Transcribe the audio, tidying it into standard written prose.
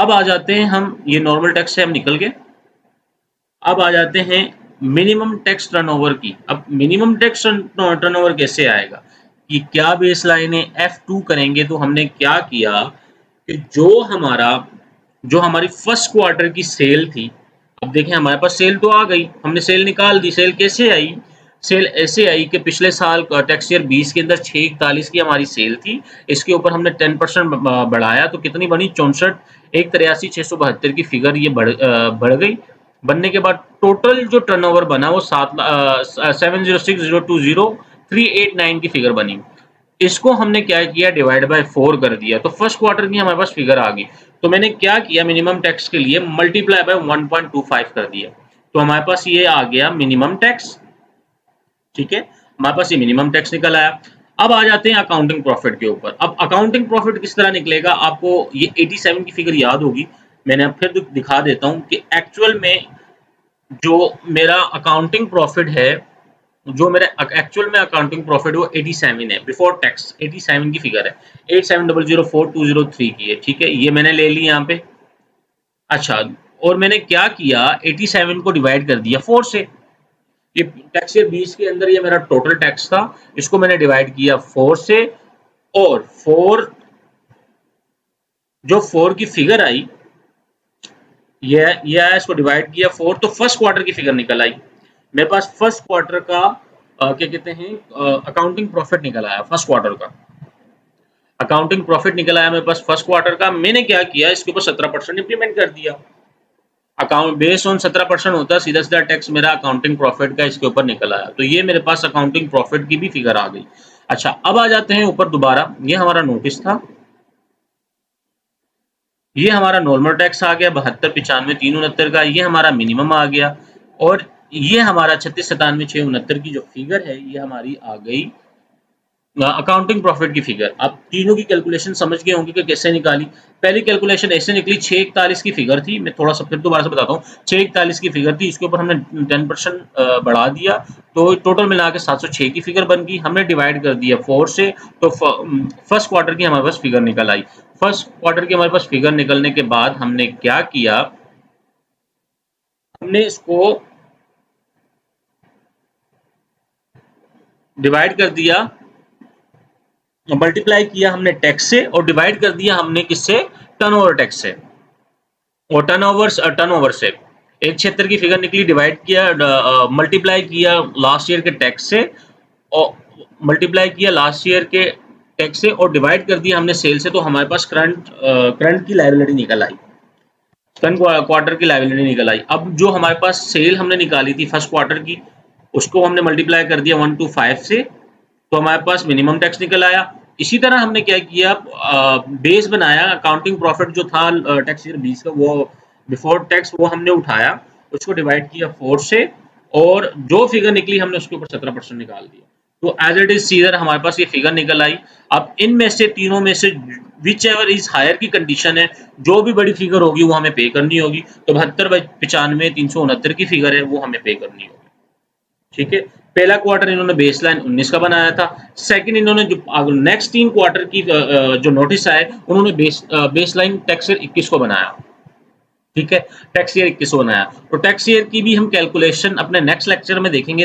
अब आ जाते हैं हम, ये नॉर्मल टैक्स से हम निकल गए, अब आ जाते हैं मिनिमम टैक्स टर्नओवर की। अब मिनिमम टैक्स टर्नओवर कैसे आएगा कि क्या बेस लाइन है, F2 करेंगे तो हमने क्या किया कि जो हमारी फर्स्ट क्वार्टर की सेल थी, अब देखें हमारे पास सेल तो आ गई, हमने सेल निकाल दी। सेल कैसे आई? सेल ऐसे आई कि पिछले साल टैक्स ईयर 20 के अंदर 641 की हमारी सेल थी, इसके ऊपर हमने 10% बढ़ाया तो कितनी बनी? 64, 183,672 की फिगर ये बढ़ गई। बनने के बाद टोटल जो टर्नओवर बना वो 706,020,389 की फिगर बनी। इसको हमने क्या किया? डिवाइड बाय 4 कर दिया, तो फर्स्ट क्वार्टर की हमारे पास फिगर आ गई। तो मैंने क्या किया? मिनिमम टैक्स के लिए मल्टीप्लाई बाय 1.25 कर दिया, तो हमारे पास ये आ गया मिनिमम टैक्स। ठीक है, हमारे पास ये मिनिमम टैक्स निकल आया। अब आ जाते हैं अकाउंटिंग प्रॉफिट के ऊपर। अब अकाउंटिंग प्रॉफिट किस तरह निकलेगा? आपको ये 87 की फिगर याद होगी, मैंने अब फिर दिखा देता हूँ कि एक्चुअल में जो मेरा अकाउंटिंग प्रॉफिट है, जो मेरा एक्चुअल में अकाउंटिंग प्रॉफिट वो 87 है, बिफोर टैक्स 87 की फिगर है, 87,004,203 की है। ठीक है, ये मैंने ले ली यहाँ पे। अच्छा, और मैंने क्या किया? 87 को डिवाइड कर दिया 4 से। ये टैक्स ईयर 20 के अंदर ये मेरा टोटल टैक्स था, इसको मैंने डिवाइड किया 4 से, और 4 जो 4 की फिगर आई, ये आया, इसको डिवाइड किया 4, तो फर्स्ट क्वार्टर की फिगर निकल आई मेरे पास। फर्स्ट क्वार्टर का क्या कहते हैं, अकाउंटिंग प्रॉफिट निकल आया फर्स्ट क्वार्टर का। अकाउंटिंग प्रॉफिट निकल आया मेरे पास फर्स्ट क्वार्टर का। मैंने क्या किया? इसके ऊपर 17% इंप्लीमेंट कर दिया। अकाउंट बेस्ड ऑन 17% होता है, सीधा सीधा टैक्स मेरा अकाउंटिंग प्रॉफिट का इसके ऊपर निकल आया, तो ये मेरे पास अकाउंटिंग प्रॉफिट की भी फिगर आ गई। अच्छा, अब आ जाते हैं ऊपर दोबारा, ये हमारा नोटिस था, ये हमारा नॉर्मल टैक्स आ गया 72, 95, 369 का, ये हमारा मिनिमम आ गया, और ये हमारा 36, 97, 669 की जो फिगर है ये हमारी आ गई अकाउंटिंग प्रॉफिट की फिगर। आप तीनों की कैलकुलेशन समझ गए होंगे कि कैसे निकाली। पहली कैलकुलेशन ऐसे निकली, 641 की फिगर थी, मैं थोड़ा सा फिर दोबारा से बताता हूँ। 641 की फिगर थी, इसके ऊपर हमने 10% बढ़ा दिया, तो टोटल मिला के 706 की फिगर बन गई। हमने डिवाइड कर दिया 4 से, तो फर्स्ट क्वार्टर की हमारे पास फिगर निकल आई। फर्स्ट क्वार्टर की हमारे पास फिगर निकलने के बाद हमने क्या किया? हमने इसको डिवाइड कर दिया, मल्टीप्लाई किया हमने टैक्स से, और डिवाइड कर दिया हमने किससे? टर्नओवर टैक्स से। और टर्नओवर से 176 की फिगर निकली, डिवाइड किया, मल्टीप्लाई किया लास्ट ईयर के टैक्स से, और मल्टीप्लाई किया लास्ट ईयर के टैक्स से, और डिवाइड कर दिया हमने सेल से, तो हमारे पास करंट की लायबिलिटी निकल आई, करंट क्वार्टर की लायबिलिटी निकल आई। अब जो हमारे पास सेल हमने निकाली थी फर्स्ट क्वार्टर की, उसको हमने मल्टीप्लाई कर दिया 125 से, तो हमारे पास मिनिमम टैक्स निकल आया। इसी तरह हमने क्या किया? बेस बनाया, अकाउंटिंग प्रॉफिट जो था टैक्स ईयर 20 का, वो बिफोर टैक्स वो हमने उठाया, उसको डिवाइड किया 4 से, और जो फिगर निकली हमने उसके ऊपर 17% निकाल दिया, तो एज इट इज सीधर हमारे पास ये फिगर निकल आई। अब इनमें से तीनों में से विच एवर इज हायर की कंडीशन है, जो भी बड़ी फिगर होगी वो हमें पे करनी होगी। तो 72/95, 369 की फिगर है, वो हमें पे करनी होगी। ठीक है, पहला क्वार्टर इन्होंने बेसलाइन 19 का बनाया था, सेकंड इन्होंने जो नेक्स्ट 3 क्वार्टर की जो नोटिस आए, उन्होंने बेसलाइन टैक्स ईयर 21 को बनाया। ठीक है, टैक्स ईयर 21 को बनाया, तो टैक्स ईयर की भी हम कैलकुलेशन अपने नेक्स्ट लेक्चर में देखेंगे।